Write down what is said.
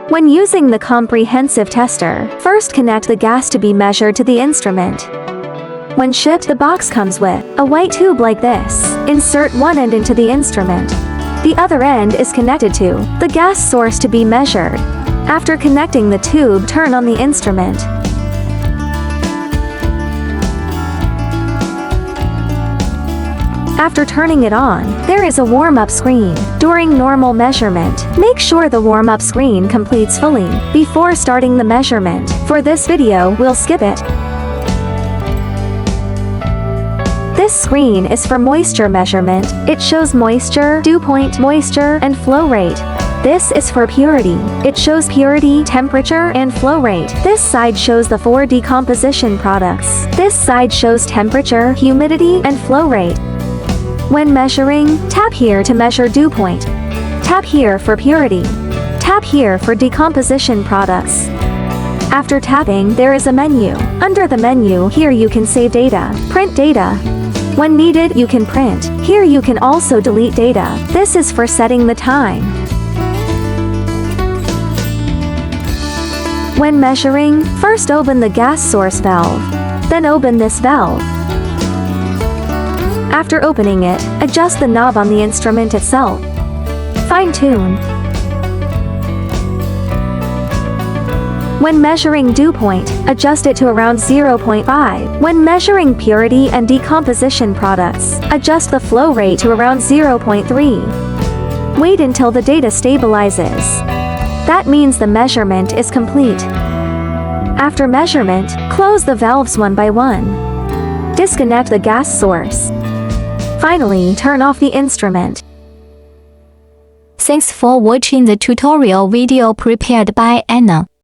When using the comprehensive tester, first connect the gas to be measured to the instrument. When shipped, the box comes with a white tube like this. Insert one end into the instrument. The other end is connected to the gas source to be measured. After connecting the tube, turn on the instrument. After turning it on, there is a warm-up screen. During normal measurement, make sure the warm-up screen completes fully before starting the measurement. For this video, we'll skip it. This screen is for moisture measurement. It shows moisture, dew point, moisture, and flow rate. This is for purity. It shows purity, temperature, and flow rate. This side shows the 4 decomposition products. This side shows temperature, humidity, and flow rate. When measuring, tap here to measure dew point. Tap here for purity. Tap here for decomposition products. After tapping, there is a menu. Under the menu, here you can save data, print data. When needed, you can print. Here you can also delete data. This is for setting the time. When measuring, first open the gas source valve. Then open this valve. After opening it, adjust the knob on the instrument itself. Fine-tune. When measuring dew point, adjust it to around 0.5. When measuring purity and decomposition products, adjust the flow rate to around 0.3. Wait until the data stabilizes. That means the measurement is complete. After measurement, close the valves one by one. Disconnect the gas source. Finally, turn off the instrument. Thanks for watching the tutorial video prepared by Anna.